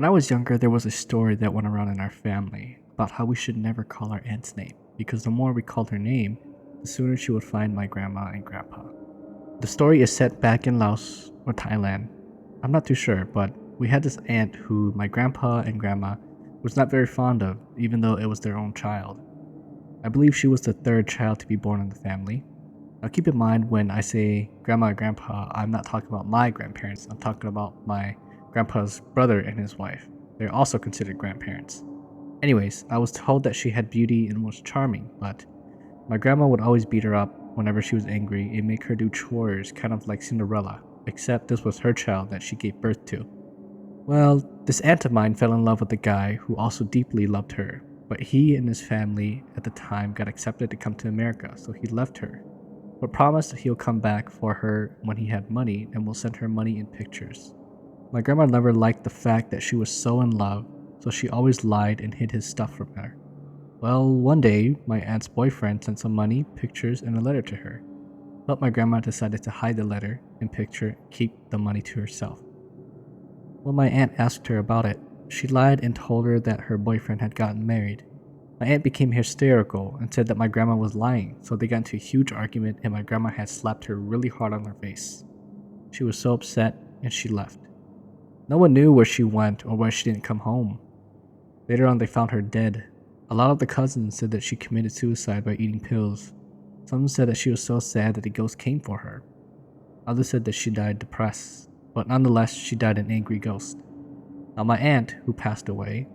When I was younger, there was a story that went around in our family about how we should never call our aunt's name because the more we called her name, the sooner she would find my grandma and grandpa. The story is set back in Laos or Thailand. I'm not too sure, but we had this aunt who my grandpa and grandma was not very fond of, even though it was their own child. I believe she was the third child to be born in the family. Now keep in mind when I say grandma and grandpa, I'm not talking about my grandparents, I'm talking about my grandpa's brother and his wife. They're also considered grandparents. Anyways, I was told that she had beauty and was charming, but my grandma would always beat her up whenever she was angry and make her do chores, kind of like Cinderella, except this was her child that she gave birth to. Well, this aunt of mine fell in love with a guy who also deeply loved her, but he and his family at the time got accepted to come to America, so he left her, but promised that he'll come back for her when he had money and will send her money in pictures. My grandma never liked the fact that she was so in love, so she always lied and hid his stuff from her. Well, one day, my aunt's boyfriend sent some money, pictures, and a letter to her, but my grandma decided to hide the letter and picture and keep the money to herself. When my aunt asked her about it, she lied and told her that her boyfriend had gotten married. My aunt became hysterical and said that my grandma was lying, so they got into a huge argument and my grandma had slapped her really hard on her face. She was so upset and she left. No one knew where she went or why she didn't come home. Later on, they found her dead. A lot of the cousins said that she committed suicide by eating pills. Some said that she was so sad that a ghost came for her. Others said that she died depressed, but nonetheless, she died an angry ghost. Now, my aunt, who passed away,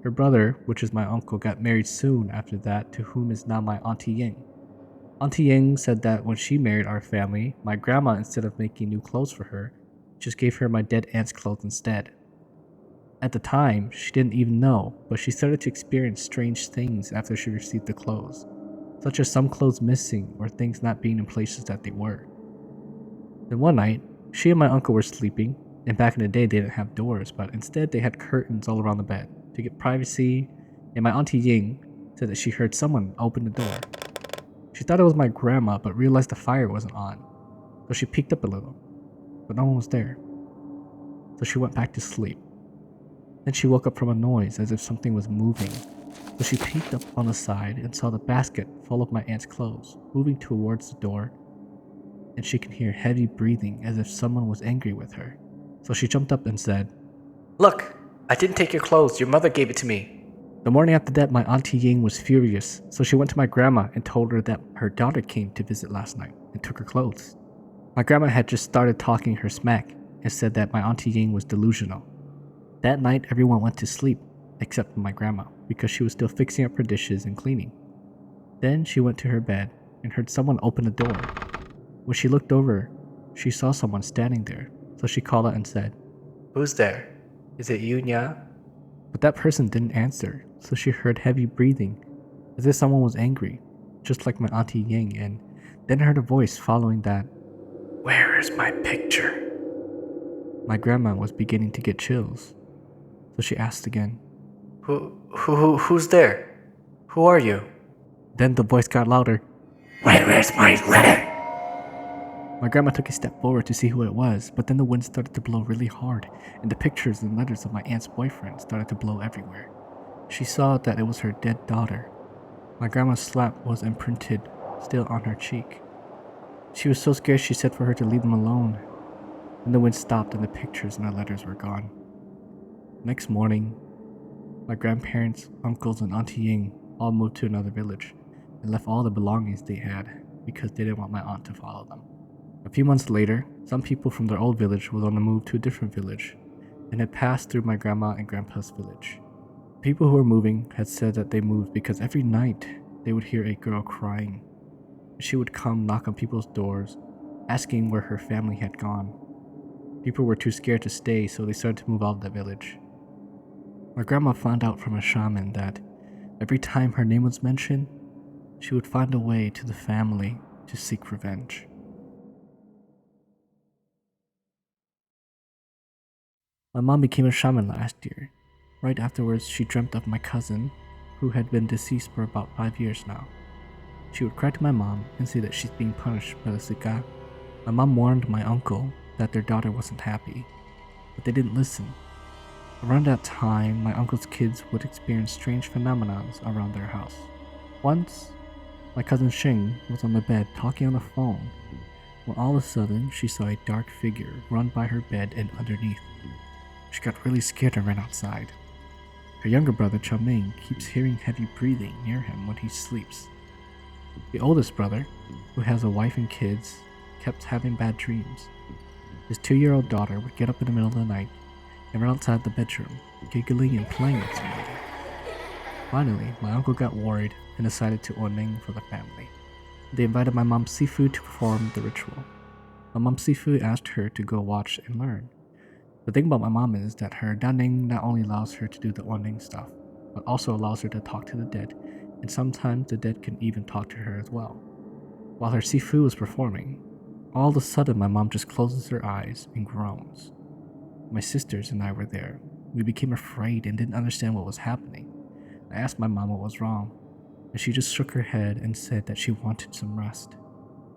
her brother, which is my uncle, got married soon after that to whom is now my Auntie Ying. Auntie Ying said that when she married our family, my grandma, instead of making new clothes for her, just gave her my dead aunt's clothes instead. At the time, she didn't even know, but she started to experience strange things after she received the clothes, such as some clothes missing or things not being in places that they were. Then one night, she and my uncle were sleeping, and back in the day they didn't have doors, but instead they had curtains all around the bed to get privacy, and my Auntie Ying said that she heard someone open the door. She thought it was my grandma, but realized the fire wasn't on, so she peeked up a little, but no one was there. So she went back to sleep. Then she woke up from a noise as if something was moving, so she peeked up on the side and saw the basket full of my aunt's clothes moving towards the door, and she could hear heavy breathing as if someone was angry with her. So she jumped up and said, "Look, I didn't take your clothes, your mother gave it to me." The morning after that, my Auntie Ying was furious, so she went to my grandma and told her that her daughter came to visit last night and took her clothes. My grandma had just started talking her smack and said that my Auntie Ying was delusional. That night, everyone went to sleep, except for my grandma, because she was still fixing up her dishes and cleaning. Then she went to her bed and heard someone open the door. When she looked over, she saw someone standing there, so she called out and said, "Who's there? Is it you, Nya?" But that person didn't answer, so she heard heavy breathing, as if someone was angry, just like my Auntie Ying, and then heard a voice following that, "Where is my picture?" My grandma was beginning to get chills, so she asked again, Who's there? Who are you?" Then the voice got louder, "Where is my letter?" My grandma took a step forward to see who it was, but then the wind started to blow really hard, and the pictures and letters of my aunt's boyfriend started to blow everywhere. She saw that it was her dead daughter. My grandma's slap was imprinted still on her cheek. She was so scared she said for her to leave them alone. Then the wind stopped and the pictures and the letters were gone. Next morning, my grandparents, uncles, and Auntie Ying all moved to another village and left all the belongings they had because they didn't want my aunt to follow them. A few months later, some people from their old village were on the move to a different village and had passed through my grandma and grandpa's village. People who were moving had said that they moved because every night they would hear a girl crying. She would come knock on people's doors, asking where her family had gone. People were too scared to stay, so they started to move out of the village. My grandma found out from a shaman that every time her name was mentioned, she would find a way to the family to seek revenge. My mom became a shaman last year. Right afterwards, she dreamt of my cousin, who had been deceased for about 5 years now. She would cry to my mom and say that she's being punished by the Sika. My mom warned my uncle that their daughter wasn't happy, but they didn't listen. Around that time, my uncle's kids would experience strange phenomena around their house. Once, my cousin Xing was on the bed talking on the phone, when all of a sudden she saw a dark figure run by her bed and underneath. She got really scared and ran outside. Her younger brother Ming keeps hearing heavy breathing near him when he sleeps. The oldest brother, who has a wife and kids, kept having bad dreams. His 2-year-old daughter would get up in the middle of the night and run outside the bedroom, giggling and playing with somebody. Finally, my uncle got worried and decided to ordain for the family. They invited my mom Sifu to perform the ritual. My mom Sifu asked her to go watch and learn. The thing about my mom is that her daning not only allows her to do the ordain stuff, but also allows her to talk to the dead, and sometimes the dead can even talk to her as well. While her Sifu was performing, all of a sudden my mom just closes her eyes and groans. My sisters and I were there. We became afraid and didn't understand what was happening. I asked my mom what was wrong, and she just shook her head and said that she wanted some rest.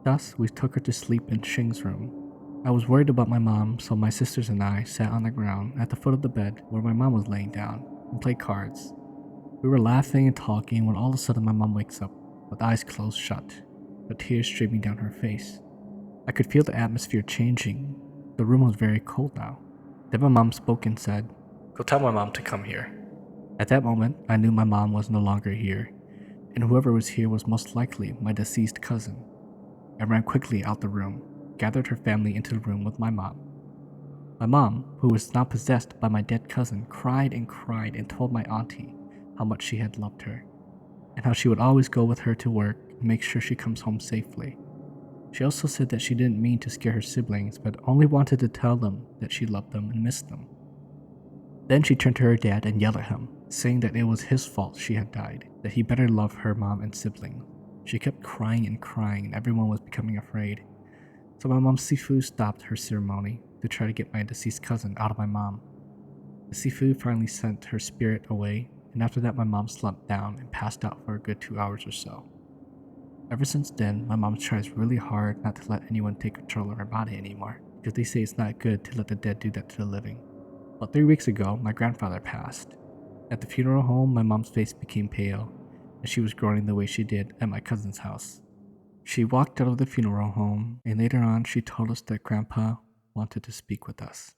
Thus, we took her to sleep in Xing's room. I was worried about my mom, so my sisters and I sat on the ground at the foot of the bed where my mom was laying down and played cards. We were laughing and talking when all of a sudden my mom wakes up with eyes closed shut, with tears streaming down her face. I could feel the atmosphere changing. The room was very cold now. Then my mom spoke and said, "Go tell my mom to come here." At that moment, I knew my mom was no longer here, and whoever was here was most likely my deceased cousin. I ran quickly out the room, gathered her family into the room with my mom. My mom, who was now possessed by my dead cousin, cried and told my auntie how much she had loved her, and how she would always go with her to work and make sure she comes home safely. She also said that she didn't mean to scare her siblings, but only wanted to tell them that she loved them and missed them. Then she turned to her dad and yelled at him, saying that it was his fault she had died, that he better love her mom and sibling. She kept crying and everyone was becoming afraid. So my mom Sifu stopped her ceremony to try to get my deceased cousin out of my mom. The Sifu finally sent her spirit away, and after that my mom slumped down and passed out for a good 2 hours or so. Ever since then, my mom tries really hard not to let anyone take control of her body anymore, because they say it's not good to let the dead do that to the living. About 3 weeks ago, my grandfather passed. At the funeral home, my mom's face became pale, and she was groaning the way she did at my cousin's house. She walked out of the funeral home, and later on she told us that Grandpa wanted to speak with us.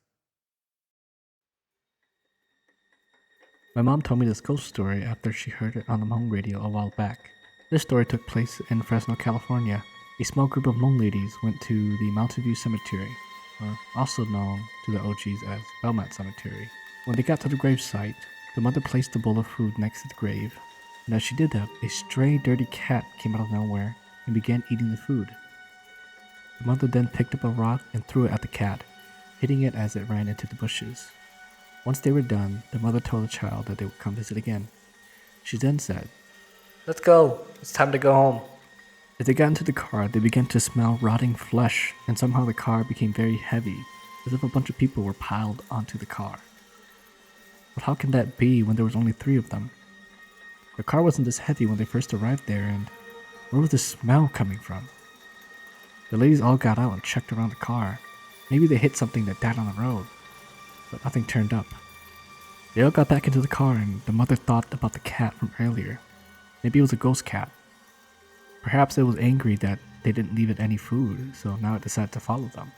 My mom told me this ghost story after she heard it on the Hmong radio a while back. This story took place in Fresno, California. A small group of Hmong ladies went to the Mountain View Cemetery, or also known to the OGs as Belmont Cemetery. When they got to the gravesite, the mother placed a bowl of food next to the grave, and as she did that, a stray, dirty cat came out of nowhere and began eating the food. The mother then picked up a rock and threw it at the cat, hitting it as it ran into the bushes. Once they were done, the mother told the child that they would come visit again. She then said, "Let's go, it's time to go home." As they got into the car, they began to smell rotting flesh, and somehow the car became very heavy, as if a bunch of people were piled onto the car. But how can that be when there was only 3 of them? The car wasn't this heavy when they first arrived there, and where was the smell coming from? The ladies all got out and checked around the car. Maybe they hit something that died on the road, but nothing turned up. They all got back into the car, and the mother thought about the cat from earlier. Maybe it was a ghost cat. Perhaps it was angry that they didn't leave it any food, so now it decided to follow them.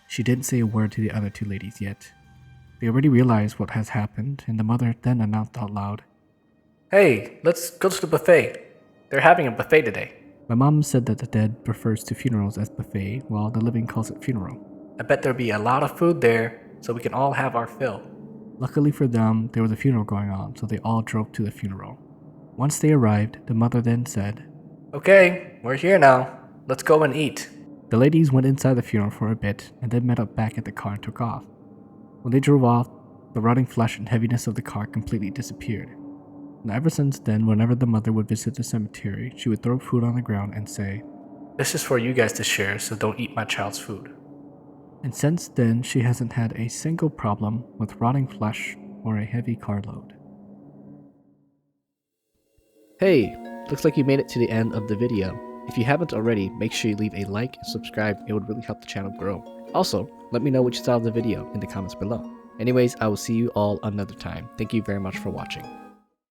She didn't say a word to the other 2 ladies yet. They already realized what has happened, and the mother then announced out loud, "Hey, let's go to the buffet. They're having a buffet today." My mom said that the dead refers to funerals as buffet, while the living calls it funeral. "I bet there'll be a lot of food there, so we can all have our fill." Luckily for them, there was a funeral going on, so they all drove to the funeral. Once they arrived, the mother then said, "Okay, we're here now. Let's go and eat." The ladies went inside the funeral for a bit, and then met up back at the car and took off. When they drove off, the rotting flesh and heaviness of the car completely disappeared. And ever since then, whenever the mother would visit the cemetery, she would throw food on the ground and say, "This is for you guys to share, so don't eat my child's food." And since then, she hasn't had a single problem with rotting flesh or a heavy carload. Hey, looks like you made it to the end of the video. If you haven't already, make sure you leave a like and subscribe. It would really help the channel grow. Also, let me know what you thought of the video in the comments below. Anyways, I will see you all another time. Thank you very much for watching.